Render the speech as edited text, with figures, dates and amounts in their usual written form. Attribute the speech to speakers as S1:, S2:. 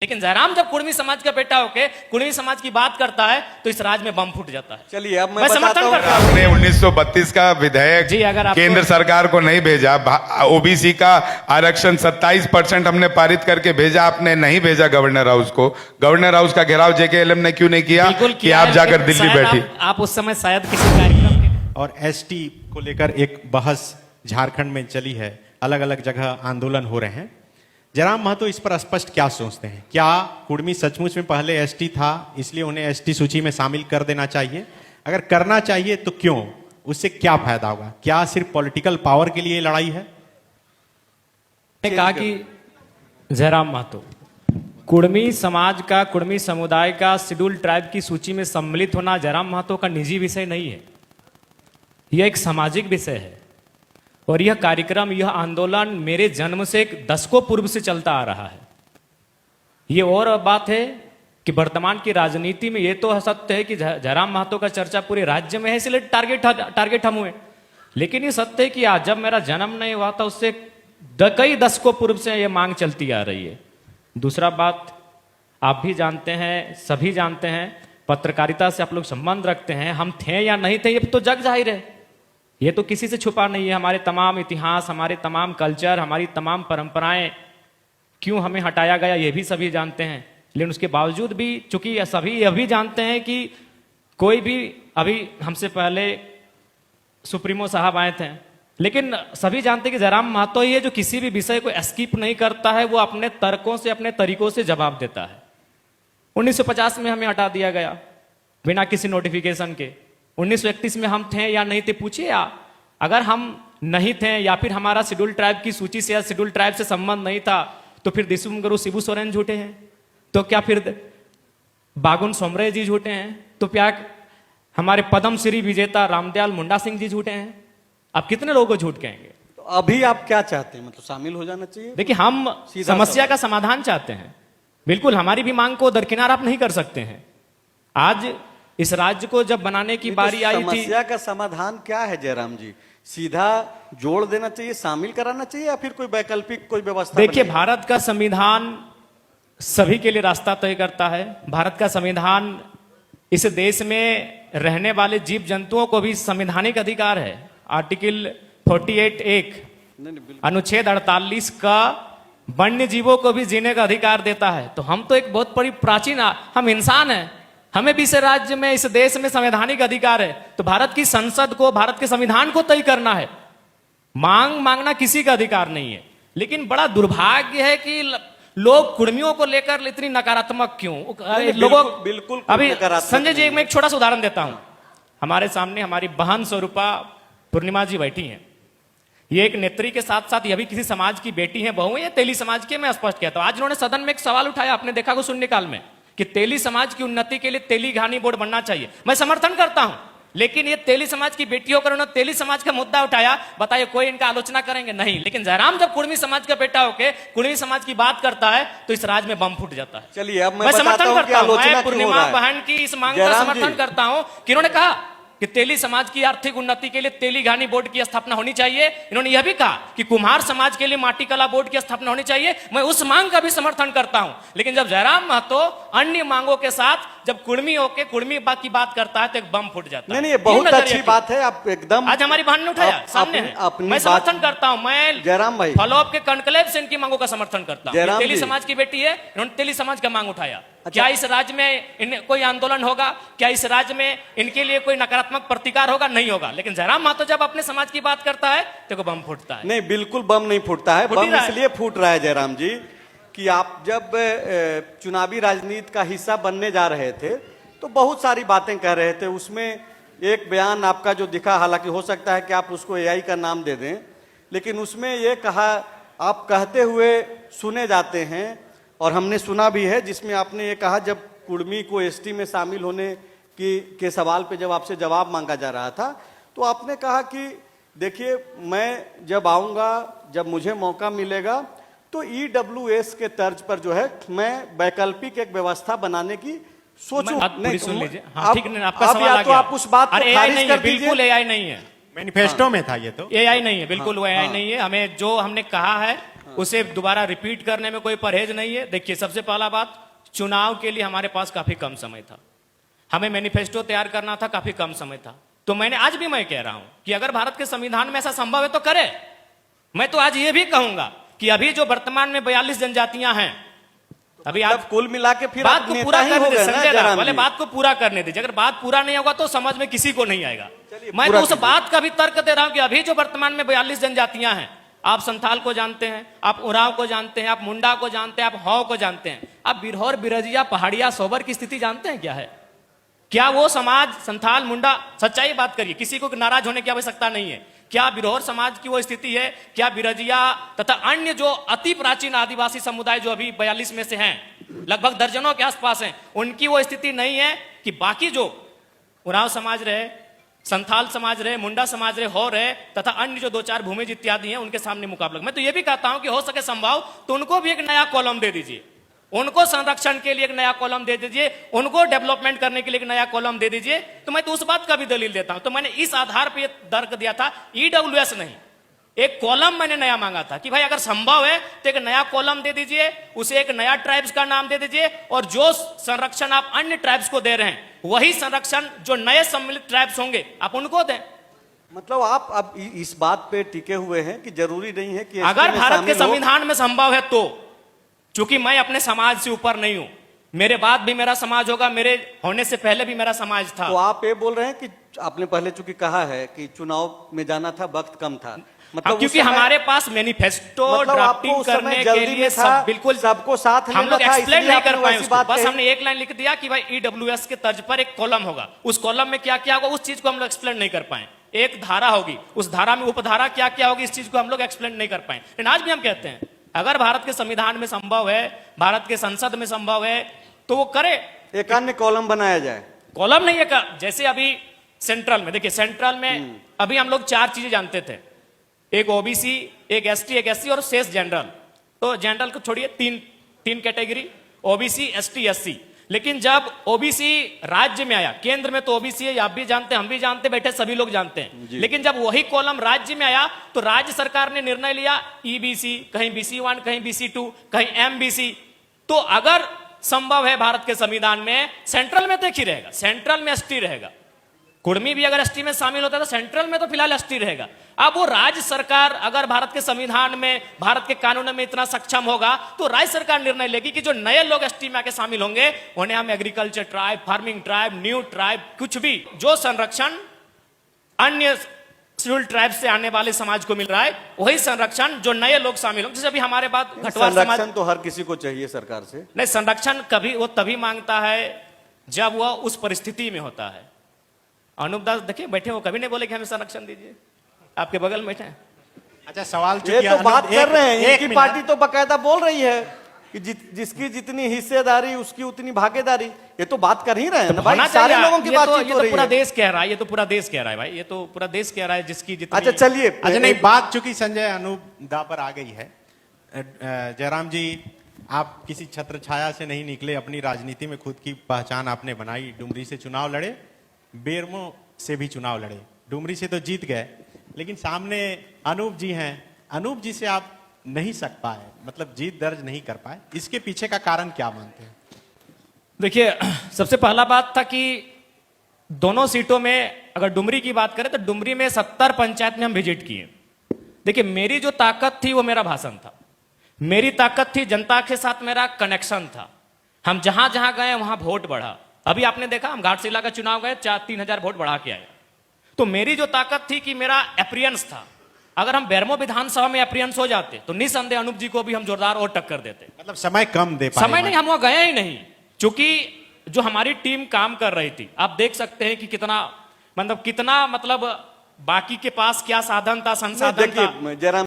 S1: लेकिन जयराम जब कुर्मी समाज का बेटा होके कुर्मी समाज की बात करता है तो इस राज में बम फूट जाता है।
S2: चलिए अब मैं
S1: समर्थन करता हूं।
S3: आपने 1932 का विधेयक
S1: जी, अगर आपको
S3: केंद्र सरकार को नहीं भेजा, ओबीसी का आरक्षण 27% हमने पारित करके भेजा, आपने नहीं भेजा गवर्नर हाउस को। गवर्नर हाउस का घेराव जेकेएलएम ने क्यों नहीं किया कि आप जाकर दिल्ली बैठी?
S1: आप उस समय शायद किसी कार्यक्रम के
S4: और एसटी को लेकर एक बहस झारखंड में चली है, अलग अलग जगह आंदोलन हो रहे हैं। जयराम महतो इस पर स्पष्ट क्या सोचते हैं? क्या कुर्मी सचमुच में पहले एसटी था, इसलिए उन्हें एसटी सूची में शामिल कर देना चाहिए? अगर करना चाहिए तो क्यों? उससे क्या फायदा होगा? क्या सिर्फ पॉलिटिकल पावर के लिए लड़ाई है?
S1: ने कहा कि जयराम महतो कुर्मी समाज का, कुर्मी समुदाय का शेड्यूल ट्राइब की सूची में सम्मिलित होना जयराम महतो का निजी विषय नहीं है, यह एक सामाजिक विषय है। और यह कार्यक्रम, यह आंदोलन मेरे जन्म से दशकों पूर्व से चलता आ रहा है। यह और बात है कि वर्तमान की राजनीति में यह तो सत्य है कि जयराम महतो का चर्चा पूरे राज्य में है, इसलिए टारगेट हम हुए। लेकिन यह सत्य है कि आज जब मेरा जन्म नहीं हुआ था उससे कई दशकों पूर्व से यह मांग चलती आ रही है। दूसरा बात, आप भी जानते हैं, सभी जानते हैं, पत्रकारिता से आप लोग संबंध रखते हैं। हम थे या नहीं थे ये तो जग जाहिर है, ये तो किसी से छुपा नहीं है। हमारे तमाम इतिहास, हमारे तमाम कल्चर, हमारी तमाम परंपराएं क्यों हमें हटाया गया ये भी सभी जानते हैं। लेकिन उसके बावजूद भी, चूंकि सभी यह भी जानते हैं कि कोई भी, अभी हमसे पहले सुप्रीमो साहब आए थे, लेकिन सभी जानते हैं कि जयराम महतो ही है जो किसी भी विषय को स्किप नहीं करता है, वो अपने तर्कों से, अपने तरीकों से जवाब देता है। 1950 में हमें हटा दिया गया बिना किसी नोटिफिकेशन के। 1931 में हम थे या नहीं थे, पूछिए आप। अगर हम नहीं थे या फिर हमारा शेड्यूल ट्राइब की सूची से या शेड्यूल ट्राइब से संबंध नहीं था तो फिर दिसुम गुरु शिबू सोरेन झूठे हैं, तो क्या फिर बागुन सोमरे जी झूठे हैं, तो क्या हमारे पद्म श्री विजेता रामदयाल मुंडा सिंह जी झूठे हैं? आप कितने लोगों को झूठ कहेंगे?
S2: तो अभी आप क्या चाहते हैं? मतलब शामिल हो जाना चाहिए?
S1: देखिए, हम समस्या का समाधान चाहते हैं। बिल्कुल, हमारी भी मांग को दरकिनार आप नहीं कर सकते हैं। आज इस राज्य को जब बनाने की बारी आई थी,
S2: समस्या का समाधान क्या है जयराम जी? सीधा जोड़ देना चाहिए, शामिल कराना चाहिए, या फिर कोई वैकल्पिक कोई व्यवस्था?
S1: देखिए, भारत का संविधान सभी के लिए रास्ता तय करता है। भारत का संविधान, इस देश में रहने वाले जीव जंतुओं को भी संवैधानिक अधिकार है। आर्टिकल 48(1) अनुच्छेद 48 का वन्य जीवों को भी जीने का अधिकार देता है। तो हम तो एक बहुत बड़ी प्राचीन, हम इंसान हैं, हमें भी इस राज्य में, इस देश में संवैधानिक अधिकार है। तो भारत की संसद को, भारत के संविधान को तय करना है। मांगना किसी का अधिकार नहीं है। लेकिन बड़ा दुर्भाग्य है कि लोग कुर्मियों को लेकर इतनी नकारात्मक क्यों? लोगों
S2: बिल्कुल
S1: अभी संजय जी, मैं एक छोटा सा उदाहरण देता हूं। हमारे सामने हमारी बहन स्वरूपा पूर्णिमा जी बैठी हैं। ये एक नेत्री के साथ साथ ये भी किसी समाज की बेटी है, बहू है, तेली समाज के। मैं स्पष्ट कहता हूं, आज उन्होंने सदन में एक सवाल उठाया, आपने देखा को शून्यकाल में, कि तेली समाज की उन्नति के लिए तेली घानी बोर्ड बनना चाहिए। मैं समर्थन करता हूं, लेकिन ये तेली समाज की बेटियों कर उन्होंने तेली समाज का मुद्दा उठाया, बताइए कोई इनका आलोचना करेंगे? नहीं। लेकिन जयराम जब कुर्मी समाज का बेटा होके कुर्मी समाज की बात करता है तो इस राज में बम फूट जाता है।
S2: चलिए अब मैं
S1: समर्थन करता हूं, मैं पूर्णिमा
S2: पूर्णिमा
S1: बहन की इस मांग का समर्थन करता हूं कि इन्होंने कहा कि तेली समाज की आर्थिक उन्नति के लिए तेली घानी बोर्ड की स्थापना होनी चाहिए। इन्होंने यह भी कहा कि कुम्हार समाज के लिए माटी कला बोर्ड की स्थापना होनी चाहिए। मैं उस मांग का भी समर्थन करता हूं। लेकिन जब जयराम महतो अन्य मांगों के साथ जब कुर्मी होके कुर्मी की बात करता है तो एक बम फूट जाता है।
S2: नहीं, बहुत अच्छी बात है। आप एकदम,
S1: आज हमारी बहन ने उठाया, सामने है। मैं समर्थन करता हूं, मैं
S2: जयराम भाई
S1: फॉलोअप के कॉन्क्लेव से इनकी मांगों का समर्थन करता हूं। तेली समाज की बेटी है, इन्होंने तेली समाज का मांग उठाया। क्या इस राज्य में कोई आंदोलन होगा? क्या इस राज्य में इनके लिए कोई नकारात्मक प्रतिकार होगा? नहीं होगा। लेकिन जयराम महतो जब अपने समाज की बात करता है तो बम फूटता है।
S2: नहीं, बिल्कुल बम नहीं फूटता है। बम इसलिए फूट रहा है जयराम जी कि आप जब चुनावी राजनीति का हिस्सा बनने जा रहे थे तो बहुत सारी बातें कह रहे थे। उसमें एक बयान आपका जो दिखा, हालांकि हो सकता है कि आप उसको एआई का नाम दे दें, लेकिन उसमें ये कहा, आप कहते हुए सुने जाते हैं और हमने सुना भी है, जिसमें आपने ये कहा, जब कुर्मी को एसटी में शामिल होने के सवाल पे जब आपसे जवाब मांगा जा रहा था तो आपने कहा कि देखिए, मैं जब आऊँगा, जब मुझे मौका मिलेगा तो ईडब्ल्यूएस के तर्ज पर जो है मैं वैकल्पिक एक व्यवस्था बनाने की सोचूं।
S1: नहीं, सुन लीजिए। हाँ, ठीक है, आपका सवाल आ
S2: तो
S1: गया।
S2: आप उस बात को खारिज कर दीजिए।
S1: बिल्कुल एआई नहीं है,
S4: मैनिफेस्टो में था ये तो।
S1: एआई नहीं है, बिल्कुल वो एआई नहीं है। हमें जो हमने कहा है उसे दोबारा रिपीट करने में कोई परहेज नहीं है। देखिए, सबसे पहला बात, चुनाव के लिए हमारे पास काफी कम समय था, हमें मैनिफेस्टो तैयार करना था, काफी कम समय था। तो मैंने आज भी मैं कह रहा हूं कि अगर भारत के संविधान में ऐसा संभव है तो करे। मैं तो आज ये भी कहूंगा कि अभी जो वर्तमान में 42 जनजातियां हैं, अभी आप
S2: कुल मिला के फिर
S1: बात
S2: आप
S1: को
S2: नेता
S1: पूरा
S2: ही
S1: करने
S2: हो
S1: दे,
S2: गए ना
S1: संजय
S2: जयराम
S1: राव वाले
S2: जी।
S1: बात को पूरा करने दीजिए। अगर बात पूरा नहीं होगा तो समझ में किसी को नहीं आएगा। मैं
S2: पूरा
S1: तो उस
S2: कीजिए।
S1: बात का भी तर्क दे रहा हूं कि अभी जो वर्तमान में 42 जनजातियां हैं, आप संथाल को जानते हैं, आप उरांव को जानते हैं, आप मुंडा को जानते हैं, आप हौ को जानते हैं, आप बिरहौर, बिरजिया, पहाड़िया, सोबर की स्थिति जानते हैं क्या है? क्या वो समाज संथाल, मुंडा, सच्चाई बात करिए, किसी को नाराज होने की आवश्यकता नहीं है। क्या बिरहौर समाज की वो स्थिति है? क्या बिरजिया तथा अन्य जो अति प्राचीन आदिवासी समुदाय जो अभी 42 में से हैं, लगभग दर्जनों के आसपास हैं, उनकी वो स्थिति नहीं है कि बाकी जो उरांव समाज रहे, संथाल समाज रहे, मुंडा समाज रहे, हो रहे तथा अन्य जो 2-4 भूमिज इत्यादि हैं, उनके सामने मुकाबला। मैं तो ये भी कहता हूं कि हो सके संभव तो उनको भी एक नया कॉलम दे दीजिए, उनको संरक्षण के लिए एक नया कॉलम दे दीजिए, उनको डेवलपमेंट करने के लिए एक नया कॉलम दे दीजिए। तो मैं तो उस बात का भी दलील देता हूं। तो मैंने इस आधार पर तर्क दिया था, ईडब्ल्यूएस नहीं, एक कॉलम मैंने नया मांगा था कि भाई अगर संभव है तो एक नया कॉलम दे दीजिए, उसे एक नया ट्राइब्स का नाम दे दीजिए, और जो संरक्षण आप अन्य ट्राइब्स को दे रहे हैं वही संरक्षण जो नए सम्मिलित ट्राइब्स होंगे आप उनको दें।
S2: मतलब आप अब इस बात पे टिके हुए हैं कि जरूरी नहीं है कि
S1: अगर भारत के संविधान में संभव है तो, चूंकि मैं अपने समाज से ऊपर नहीं हूं, मेरे बाद भी मेरा समाज होगा, मेरे होने से पहले भी मेरा समाज था।
S2: तो आप ये बोल रहे हैं कि आपने पहले चूंकि कहा है कि चुनाव में जाना था, वक्त कम था, मतलब
S1: क्योंकि हमारे पास मैनिफेस्टो ड्राफ्टिंग करने के लिए सब बिल्कुल
S2: सबको साथ
S1: हम लोग एक्सप्लेन नहीं कर पाए उसको। बस
S2: कही।
S1: हमने एक लाइन लिख दिया कि भाई ईडब्ल्यूएस के तर्ज पर एक कॉलम होगा, उस कॉलम में क्या क्या होगा उस चीज को हम लोग एक्सप्लेन नहीं कर पाए। एक धारा होगी, उस धारा में उपधारा क्या क्या होगी इस चीज को हम लोग एक्सप्लेन नहीं कर पाए। लेकिन आज भी हम कहते हैं अगर भारत के संविधान में संभव है, भारत के संसद में संभव है तो वो करे,
S2: एक अन्य कॉलम बनाया जाए।
S1: कॉलम नहीं है जैसे अभी सेंट्रल में, देखिए सेंट्रल में अभी हम लोग 4 चीजें जानते थे, एक ओबीसी, एक एसटी, एक एससी और शेष जनरल। तो जनरल को छोड़िए, तीन कैटेगरी, ओबीसी, एसटी, एससी। लेकिन जब ओबीसी राज्य में आया, केंद्र में तो ओबीसी है, आप भी जानते हैं, हम भी जानते, बैठे सभी लोग जानते हैं, लेकिन जब वही कॉलम राज्य में आया तो राज्य सरकार ने निर्णय लिया ईबीसी, कहीं BC1, कहीं BC2, कहीं MBC। तो अगर संभव है भारत के संविधान में, सेंट्रल में तो एक ही रहेगा, सेंट्रल में एसटी रहेगा। कुर्मी भी अगर एसटी में शामिल होता है तो सेंट्रल में तो फिलहाल एसटी रहेगा। अब वो राज्य सरकार अगर भारत के संविधान में, भारत के कानून में इतना सक्षम होगा तो राज्य सरकार निर्णय लेगी कि जो नए लोग एसटी में आके शामिल होंगे उन्हें हम agriculture tribe, farming tribe, new tribe, कुछ भी जो संरक्षण अन्य शेड्यूल्ड ट्राइब से आने वाले समाज को मिल रहा है वही संरक्षण जो नए लोग शामिल होंगे। जैसे अभी हमारे पास घटवार समाज,
S2: संरक्षण तो हर किसी को चाहिए सरकार से।
S1: नहीं, संरक्षण कभी वो तभी मांगता है जब वह उस परिस्थिति में होता है। अनूप दास देखिए बैठे, वो कभी नहीं बोले कि हमें संरक्षण दीजिए, आपके बगल में बैठे हैं।
S4: अच्छा, सवाल
S2: ये तो बात कर रहे हैं, इनकी पार्टी तो बकायदा बोल रही है कि जिसकी जितनी हिस्सेदारी उसकी उतनी भागीदारी। ये तो बात कर ही रहे हैं ना भाई, सारे लोगों की बातचीत हो रही है।
S1: पूरा देश कह रहा है, ये तो पूरा देश कह रहा है भाई, ये तो पूरा देश कह रहा है जिसकी जितनी।
S2: अच्छा चलिए,
S4: अच्छा नहीं, बात चूंकि संजय अनूप दा पर आ गई है, जयराम जी आप किसी छत्र छाया से नहीं निकले, अपनी राजनीति में खुद की पहचान आपने बनाई। डुमरी से चुनाव लड़े, बेरमो से भी चुनाव लड़े, डुमरी से तो जीत गए, लेकिन सामने अनूप जी हैं, अनूप जी से आप नहीं सक पाए, मतलब जीत दर्ज नहीं कर पाए, इसके पीछे का कारण क्या मानते हैं?
S1: देखिए, सबसे पहला बात था कि दोनों सीटों में अगर डुमरी की बात करें तो डुमरी में 70 पंचायत में हम विजिट किए। देखिए, मेरी जो ताकत थी वो मेरा भाषण था, मेरी ताकत थी जनता के साथ मेरा कनेक्शन था। हम जहां जहां गए वहां वोट बढ़ा। अभी आपने देखा हम घाटशिला का चुनाव गए, 3 हजार वोट बढ़ा के आए। तो मेरी जो ताकत थी कि मेरा एप्रियंस था। अगर हम बेरमो विधानसभा में एप्रियंस हो जाते तो निसंदेह अनूप जी को भी हम जोरदार और टक्कर देते।
S4: मतलब समय कम दे पाए?
S1: समय नहीं, हम वहां गए ही नहीं, क्योंकि जो हमारी टीम काम कर रही थी, आप देख सकते हैं कि कितना मतलब बाकी के पास क्या साधन था, संसाधन था।
S2: देखिए जयराम